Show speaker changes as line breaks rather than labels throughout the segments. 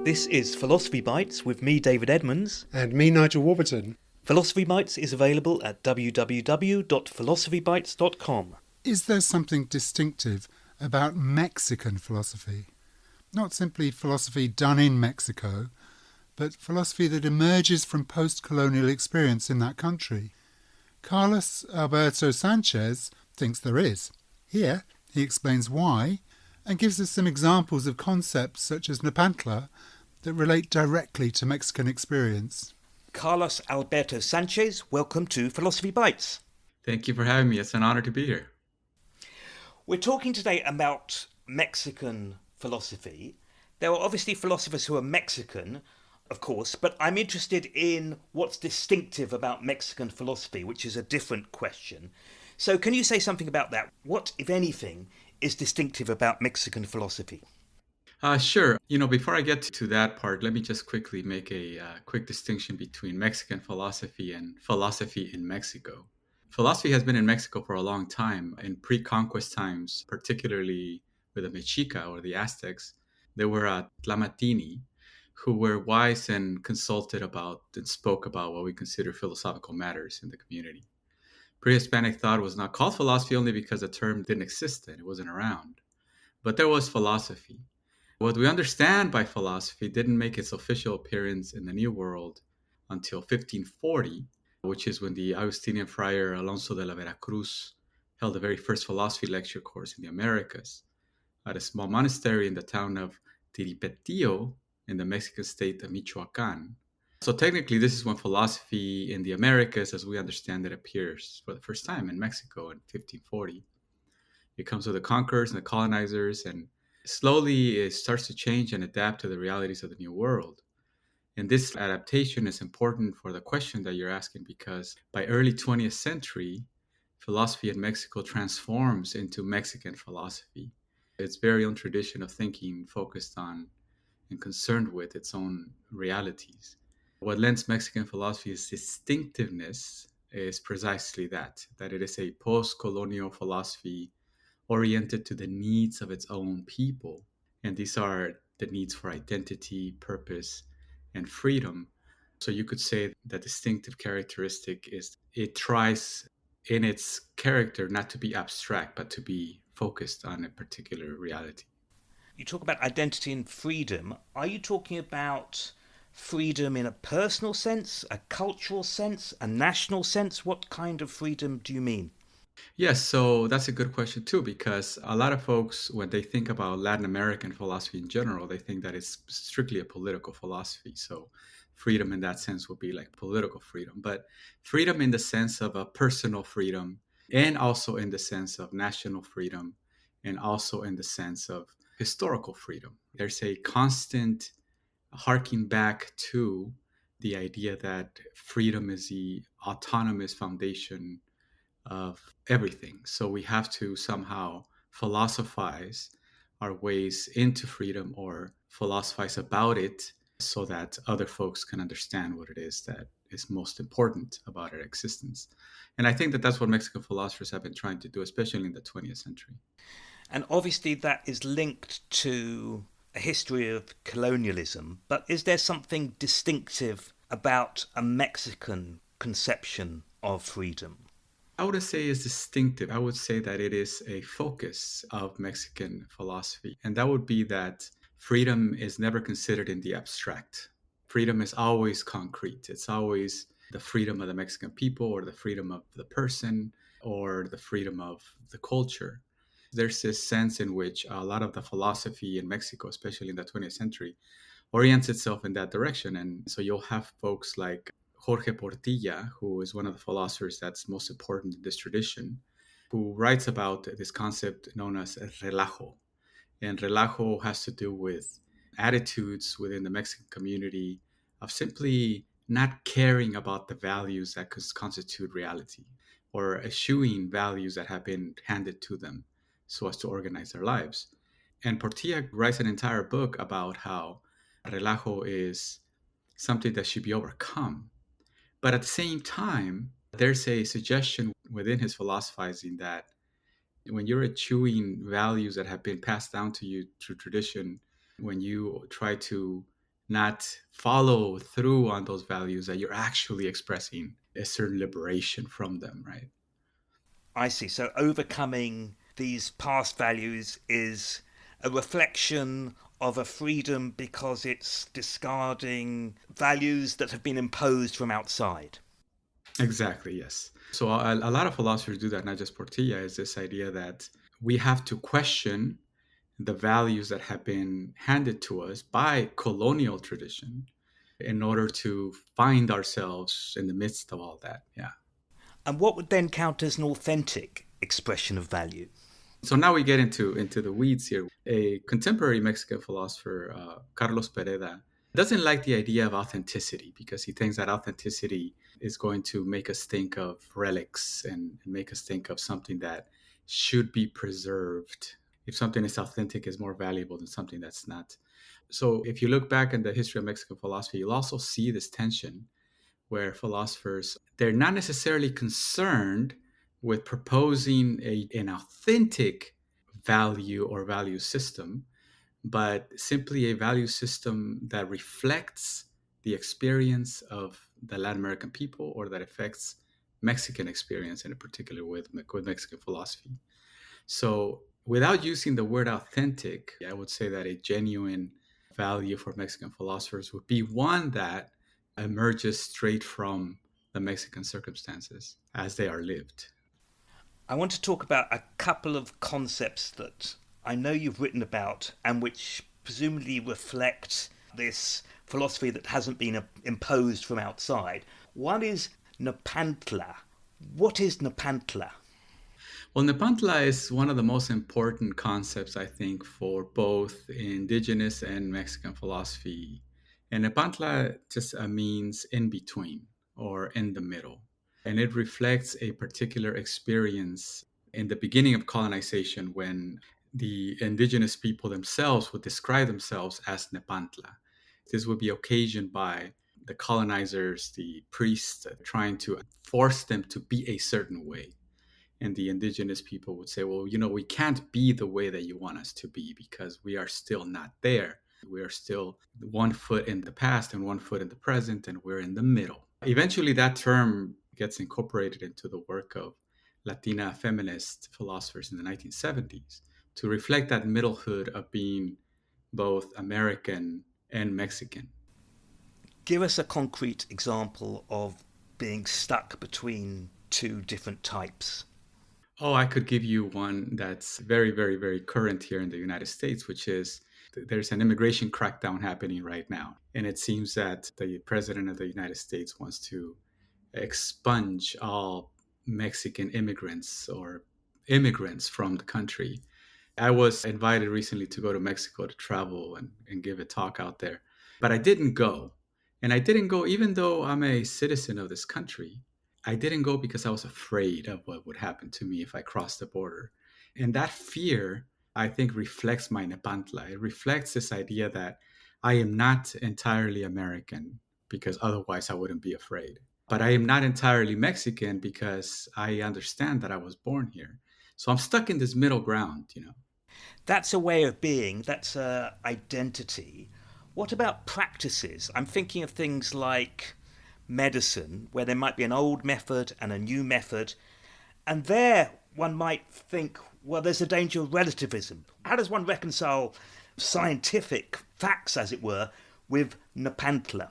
This is Philosophy Bites with me, David Edmonds.
And me, Nigel Warburton.
Philosophy Bites is available at www.philosophybites.com.
Is there something distinctive about Mexican philosophy? Not simply philosophy done in Mexico, but philosophy that emerges from post-colonial experience in that country. Carlos Alberto Sanchez thinks there is. Here, he explains why and gives us some examples of concepts such as Nepantla that relate directly to Mexican experience.
Carlos Alberto Sanchez, welcome to Philosophy Bites.
Thank you for having me. It's an honor to be here.
We're talking today about Mexican philosophy. There are obviously philosophers who are Mexican, of course, but I'm interested in what's distinctive about Mexican philosophy, which is a different question. So can you say something about that? What, if anything, is distinctive about Mexican philosophy?
Sure. Before I get to that part, let me just quickly make a quick distinction between Mexican philosophy and philosophy in Mexico. Philosophy has been in Mexico for a long time. In pre-conquest times, particularly with the Mexica or the Aztecs, there were Tlamatini who were wise and consulted about and spoke about what we consider philosophical matters in the community. Pre-Hispanic thought was not called philosophy only because the term didn't exist then, it wasn't around. But there was philosophy. What we understand by philosophy didn't make its official appearance in the New World until 1540, which is when the Augustinian friar Alonso de la Veracruz held the very first philosophy lecture course in the Americas at a small monastery in the town of Tiripetío in the Mexican state of Michoacán. So technically, this is when philosophy in the Americas, as we understand it, appears for the first time in Mexico in 1540. It comes with the conquerors and the colonizers, and slowly it starts to change and adapt to the realities of the New World. And this adaptation is important for the question that you're asking because by early 20th century, philosophy in Mexico transforms into Mexican philosophy. Its very own tradition of thinking focused on and concerned with its own realities. What lends Mexican philosophy its distinctiveness is precisely that it is a post-colonial philosophy oriented to the needs of its own people. And these are the needs for identity, purpose, and freedom. So you could say the distinctive characteristic is it tries in its character not to be abstract, but to be focused on a particular reality.
You talk about identity and freedom. Are you talking about freedom in a personal sense, a cultural sense, a national sense? What kind of freedom do you mean?
Yes, so that's a good question too, because a lot of folks, when they think about Latin American philosophy in general, they think that it's strictly a political philosophy. So freedom in that sense would be like political freedom, but freedom in the sense of a personal freedom, and also in the sense of national freedom, and also in the sense of historical freedom. There's a constant harking back to the idea that freedom is the autonomous foundation of everything. So we have to somehow philosophize our ways into freedom or philosophize about it so that other folks can understand what it is that is most important about our existence. And I think that that's what Mexican philosophers have been trying to do, especially in the 20th century.
And obviously that is linked to a history of colonialism, but is there something distinctive about a Mexican conception of freedom?
I would say is distinctive. I would say that it is a focus of Mexican philosophy. And that would be that freedom is never considered in the abstract. Freedom is always concrete. It's always the freedom of the Mexican people or the freedom of the person or the freedom of the culture. There's this sense in which a lot of the philosophy in Mexico, especially in the 20th century, orients itself in that direction. And so you'll have folks like Jorge Portilla, who is one of the philosophers that's most important in this tradition, who writes about this concept known as relajo. And relajo has to do with attitudes within the Mexican community of simply not caring about the values that constitute reality or eschewing values that have been handed to them so as to organize their lives. And Portilla writes an entire book about how relajo is something that should be overcome. But at the same time, there's a suggestion within his philosophizing that when you're eschewing values that have been passed down to you through tradition, when you try to not follow through on those values, that you're actually expressing a certain liberation from them, right?
I see. So overcoming these past values is a reflection of a freedom because it's discarding values that have been imposed from outside.
Exactly, yes. So a lot of philosophers do that, not just Portilla, is this idea that we have to question the values that have been handed to us by colonial tradition in order to find ourselves in the midst of all that. Yeah.
And what would then count as an authentic expression of value?
So now we get into the weeds here. A contemporary Mexican philosopher, Carlos Pereda, doesn't like the idea of authenticity because he thinks that authenticity is going to make us think of relics and make us think of something that should be preserved. If something is authentic, is more valuable than something that's not. So if you look back in the history of Mexican philosophy, you'll also see this tension where philosophers, they're not necessarily concerned with proposing an authentic value or value system, but simply a value system that reflects the experience of the Latin American people, or that affects Mexican experience in a particular with Mexican philosophy. So without using the word authentic, I would say that a genuine value for Mexican philosophers would be one that emerges straight from the Mexican circumstances as they are lived.
I want to talk about a couple of concepts that I know you've written about and which presumably reflect this philosophy that hasn't been imposed from outside. One is Nepantla. What is Nepantla?
Well, Nepantla is one of the most important concepts, I think, for both indigenous and Mexican philosophy. And Nepantla just means in between or in the middle. And it reflects a particular experience in the beginning of colonization when the indigenous people themselves would describe themselves as Nepantla. This would be occasioned by the colonizers, the priests, trying to force them to be a certain way. And the indigenous people would say, well, we can't be the way that you want us to be because we are still not there. We are still one foot in the past and one foot in the present, and we're in the middle. Eventually, that term gets incorporated into the work of Latina feminist philosophers in the 1970s to reflect that middlehood of being both American and Mexican.
Give us a concrete example of being stuck between two different types.
Oh, I could give you one that's very, very, very current here in the United States, which is there's an immigration crackdown happening right now. And it seems that the president of the United States wants to expunge all Mexican immigrants or immigrants from the country. I was invited recently to go to Mexico to travel and give a talk out there, but I didn't go. And I didn't go even though I'm a citizen of this country. I didn't go because I was afraid of what would happen to me if I crossed the border. And that fear, I think, reflects my Nepantla. It reflects this idea that I am not entirely American because otherwise I wouldn't be afraid. But I am not entirely Mexican because I understand that I was born here. So I'm stuck in this middle ground.
That's a way of being, that's a identity. What about practices? I'm thinking of things like medicine, where there might be an old method and a new method, and there one might think, well, there's a danger of relativism. How does one reconcile scientific facts, as it were, with Nepantla?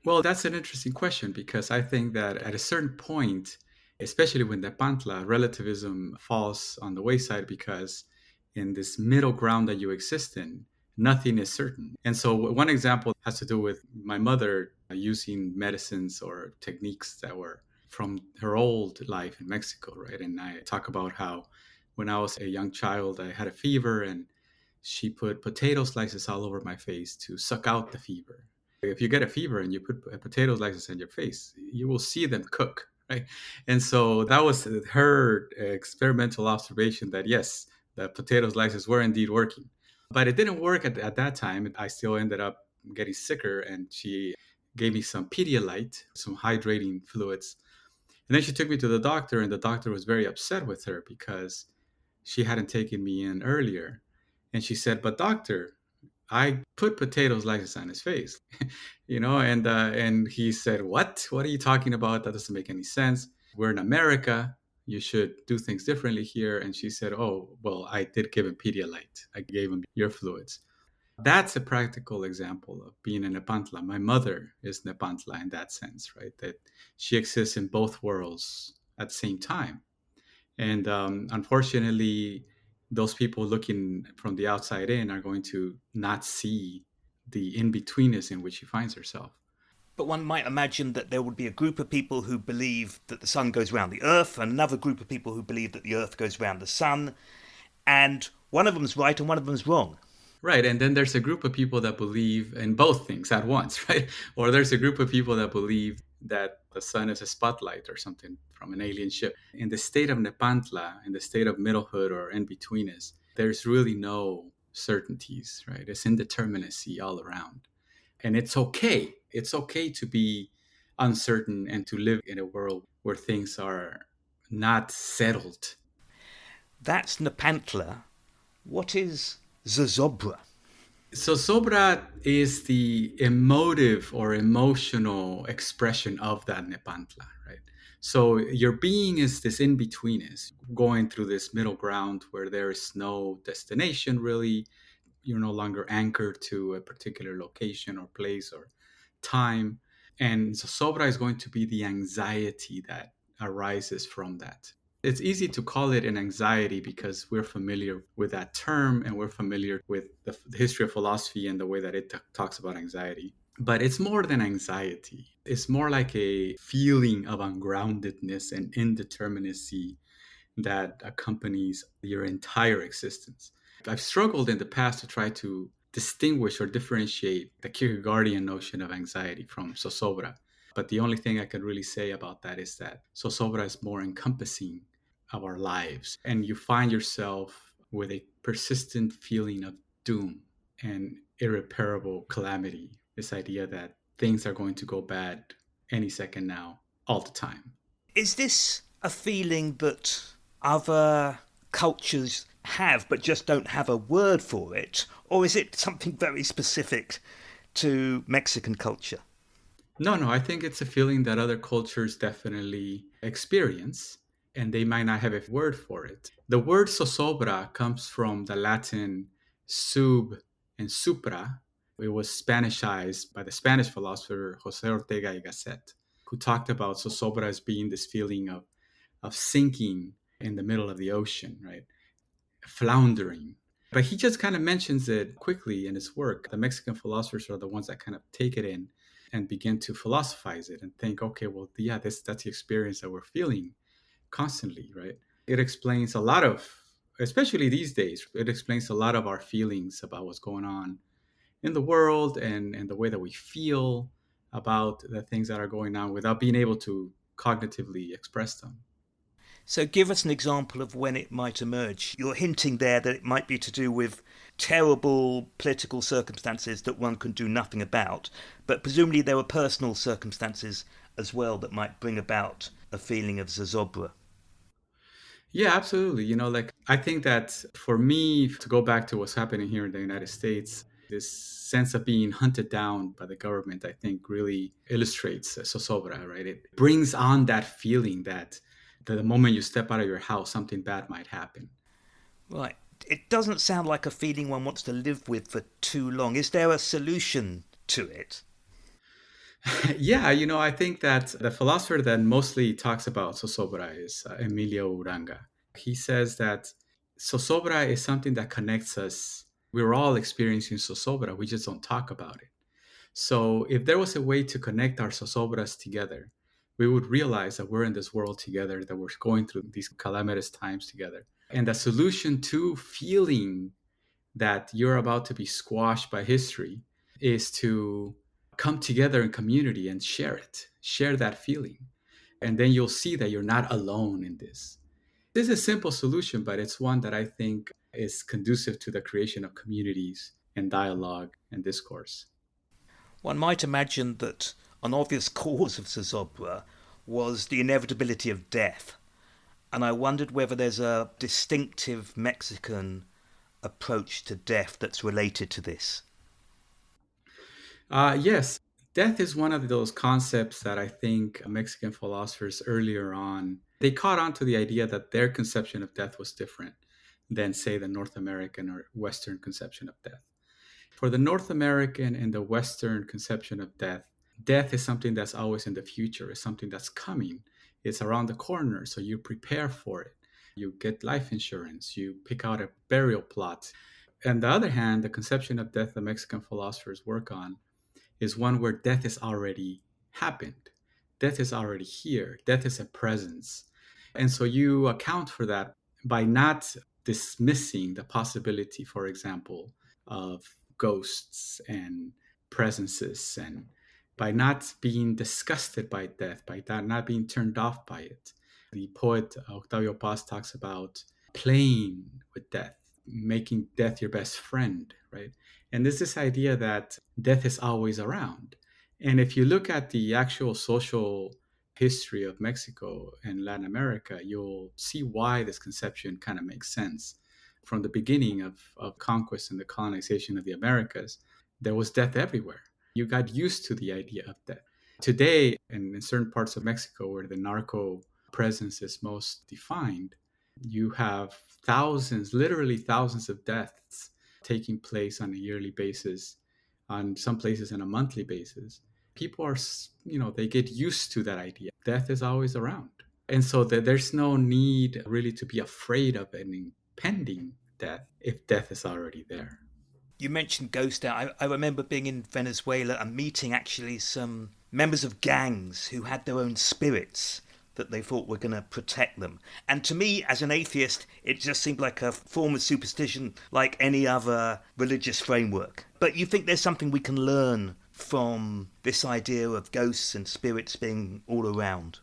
Well, that's an interesting question because I think that at a certain point, especially with Nepantla, relativism falls on the wayside because in this middle ground that you exist in, nothing is certain. And so, one example has to do with my mother using medicines or techniques that were from her old life in Mexico, right? And I talk about how when I was a young child, I had a fever and she put potato slices all over my face to suck out the fever. If you get a fever and you put potato slices in your face, you will see them cook, right? And so that was her experimental observation that yes, the potato slices were indeed working. But it didn't work at that time. I still ended up getting sicker, and she gave me some Pedialyte, some hydrating fluids. And then she took me to the doctor, and the doctor was very upset with her because she hadn't taken me in earlier. And she said, but doctor, I put potato slices on his face, and he said, What are you talking about? That doesn't make any sense. We're in America. You should do things differently here." And she said, "Oh, well, I did give him Pedialyte. I gave him your fluids." That's a practical example of being a Nepantla. My mother is Nepantla in that sense, right? That she exists in both worlds at the same time. And unfortunately, those people looking from the outside in are going to not see the in betweenness in which she finds herself.
But one might imagine that there would be a group of people who believe that the sun goes round the earth, and another group of people who believe that the earth goes round the sun, and one of them's right and one of them's wrong.
Right. And then there's a group of people that believe in both things at once, right? Or there's a group of people that believe that the sun is a spotlight or something from an alien ship. In the state of Nepantla, in the state of middlehood or in betweenness, there's really no certainties, right? It's indeterminacy all around. And it's okay. It's okay to be uncertain and to live in a world where things are not settled.
That's Nepantla. What is Zozobra?
So Sobra is the emotive or emotional expression of that Nepantla, right? So your being is this in-betweenness, going through this middle ground where there is no destination really. You're no longer anchored to a particular location or place or time. And so Sobra is going to be the anxiety that arises from that. It's easy to call it an anxiety because we're familiar with that term and we're familiar with the history of philosophy and the way that it talks about anxiety. But it's more than anxiety. It's more like a feeling of ungroundedness and indeterminacy that accompanies your entire existence. I've struggled in the past to try to distinguish or differentiate the Kierkegaardian notion of anxiety from zozobra. But the only thing I could really say about that is that zozobra is more encompassing of our lives. And you find yourself with a persistent feeling of doom and irreparable calamity. This idea that things are going to go bad any second now, all the time.
Is this a feeling that other cultures have but just don't have a word for it? Or is it something very specific to Mexican culture?
No, I think it's a feeling that other cultures definitely experience, and they might not have a word for it. The word zozobra comes from the Latin sub and supra. It was Spanishized by the Spanish philosopher Jose Ortega y Gasset, who talked about zozobra as being this feeling of sinking in the middle of the ocean, right? Floundering. But he just kind of mentions it quickly in his work. The Mexican philosophers are the ones that kind of take it in and begin to philosophize it and think, okay, well, yeah, that's the experience that we're feeling constantly, right? It explains a lot of, especially these days, it explains a lot of our feelings about what's going on in the world and the way that we feel about the things that are going on without being able to cognitively express them.
So give us an example of when it might emerge. You're hinting there that it might be to do with terrible political circumstances that one can do nothing about, but presumably there were personal circumstances as well that might bring about a feeling of zozobra.
Yeah, absolutely. Like I think that for me, to go back to what's happening here in the United States, this sense of being hunted down by the government, I think really illustrates zozobra, right? It brings on that feeling that the moment you step out of your house, something bad might happen.
Right. It doesn't sound like a feeling one wants to live with for too long. Is there a solution to it?
Yeah, I think that the philosopher that mostly talks about zozobra is Emilio Uranga. He says that zozobra is something that connects us. We're all experiencing zozobra, we just don't talk about it. So if there was a way to connect our zozobras together, we would realize that we're in this world together, that we're going through these calamitous times together. And the solution to feeling that you're about to be squashed by history is to come together in community and share that feeling. And then you'll see that you're not alone in this. This is a simple solution, but it's one that I think is conducive to the creation of communities and dialogue and discourse.
One might imagine that an obvious cause of zozobra was the inevitability of death. And I wondered whether there's a distinctive Mexican approach to death that's related to this.
Yes, death is one of those concepts that I think Mexican philosophers earlier on, they caught on to the idea that their conception of death was different than, say, the North American or Western conception of death. For the North American and the Western conception of death, death is something that's always in the future, it's something that's coming, it's around the corner, so you prepare for it. You get life insurance, you pick out a burial plot. On the other hand, the conception of death the Mexican philosophers work on is one where death is already happened. Death is already here. Death is a presence. And so you account for that by not dismissing the possibility, for example, of ghosts and presences, and by not being disgusted by death, by not being turned off by it. The poet Octavio Paz talks about playing with death, making death your best friend, right? And there's this idea that death is always around. And if you look at the actual social history of Mexico and Latin America, you'll see why this conception kind of makes sense. From the beginning of conquest and the colonization of the Americas, there was death everywhere. You got used to the idea of death. Today, and in certain parts of Mexico where the narco presence is most defined, you have thousands, literally thousands of deaths taking place on a yearly basis, on some places on a monthly basis. People are, they get used to that idea. Death is always around. And so there's no need really to be afraid of an impending death if death is already there.
You mentioned ghost town. I remember being in Venezuela and meeting actually some members of gangs who had their own spirits that they thought were going to protect them. And to me, as an atheist, it just seemed like a form of superstition like any other religious framework. But you think there's something we can learn from this idea of ghosts and spirits being all around?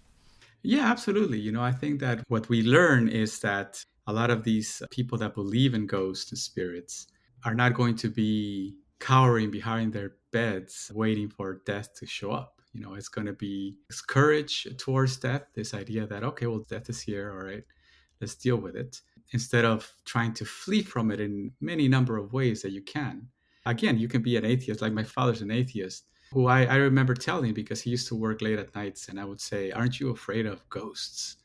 Yeah, absolutely. I think that what we learn is that a lot of these people that believe in ghosts and spirits are not going to be cowering behind their beds waiting for death to show up. It's going to be this courage towards death, this idea that, okay, well, death is here. All right, let's deal with it. Instead of trying to flee from it in many number of ways that you can. Again, you can be an atheist, like my father's an atheist, who I remember telling because he used to work late at nights. And I would say, aren't you afraid of ghosts?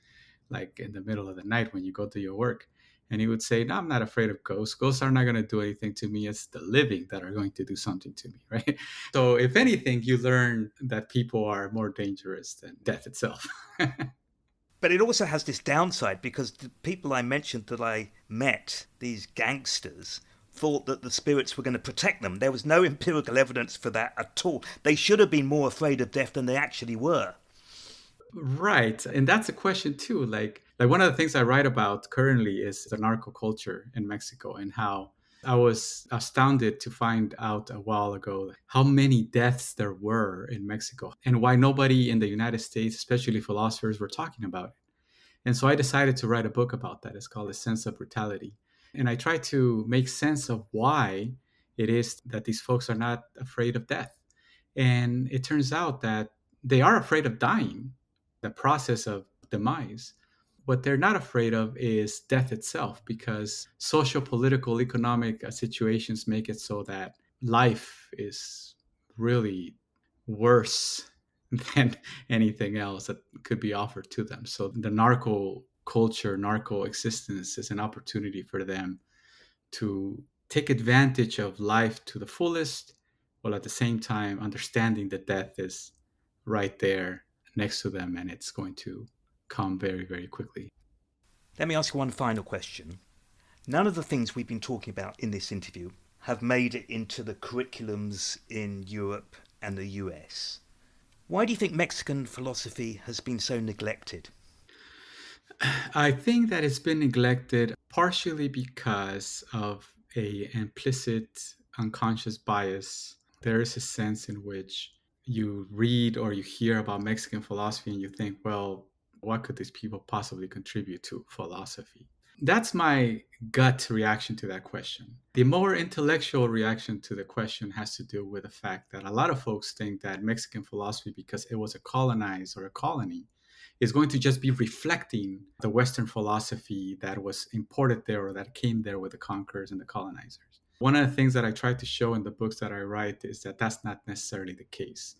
Like in the middle of the night when you go to your work. And he would say, no, I'm not afraid of ghosts. Ghosts are not going to do anything to me. It's the living that are going to do something to me, right? So if anything, you learn that people are more dangerous than death itself.
But it also has this downside because the people I mentioned that I met, these gangsters, thought that the spirits were going to protect them. There was no empirical evidence for that at all. They should have been more afraid of death than they actually were.
Right. And that's a question too. Like one of the things I write about currently is the narco culture in Mexico, and how I was astounded to find out a while ago how many deaths there were in Mexico and why nobody in the United States, especially philosophers, were talking about it. And so I decided to write a book about that. It's called A Sense of Brutality. And I try to make sense of why it is that these folks are not afraid of death. And it turns out that they are afraid of dying, the process of demise. What they're not afraid of is death itself, because social, political, economic situations make it so that life is really worse than anything else that could be offered to them. So the narco culture, narco existence is an opportunity for them to take advantage of life to the fullest, while at the same time understanding that death is right there next to them and it's going to come very, very quickly.
Let me ask you one final question. None of the things we've been talking about in this interview have made it into the curriculums in Europe and the US. Why do you think Mexican philosophy has been so neglected?
I think that it's been neglected partially because of a implicit unconscious bias. There is a sense in which you read or you hear about Mexican philosophy and you think, well, what could these people possibly contribute to philosophy? That's my gut reaction to that question. The more intellectual reaction to the question has to do with the fact that a lot of folks think that Mexican philosophy, because it was a colonized or a colony, is going to just be reflecting the Western philosophy that was imported there or that came there with the conquerors and the colonizers. One of the things that I try to show in the books that I write is that that's not necessarily the case.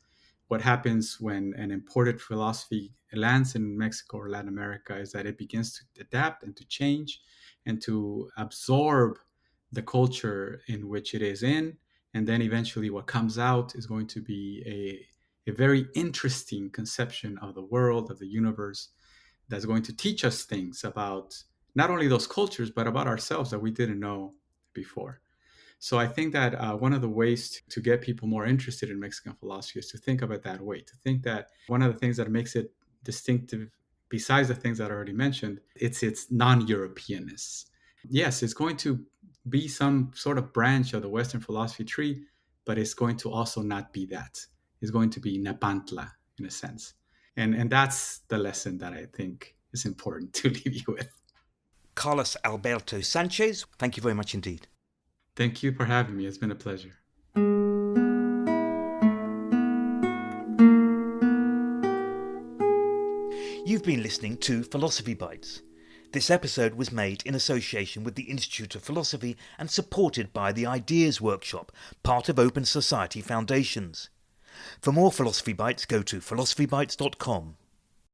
What happens when an imported philosophy lands in Mexico or Latin America is that it begins to adapt and to change and to absorb the culture in which it is in. And then eventually what comes out is going to be a very interesting conception of the world, of the universe, that's going to teach us things about not only those cultures, but about ourselves that we didn't know before. So I think that one of the ways to get people more interested in Mexican philosophy is to think of it that way, to think that one of the things that makes it distinctive, besides the things that I already mentioned, it's its non-Europeanness. Yes, it's going to be some sort of branch of the Western philosophy tree, but it's going to also not be that. It's going to be Nepantla in a sense. And that's the lesson that I think is important to leave you with.
Carlos Alberto Sanchez, thank you very much indeed.
Thank you for having me. It's been a pleasure.
You've been listening to Philosophy Bites. This episode was made in association with the Institute of Philosophy and supported by the Ideas Workshop, part of Open Society Foundations. For more Philosophy Bites, go to philosophybites.com.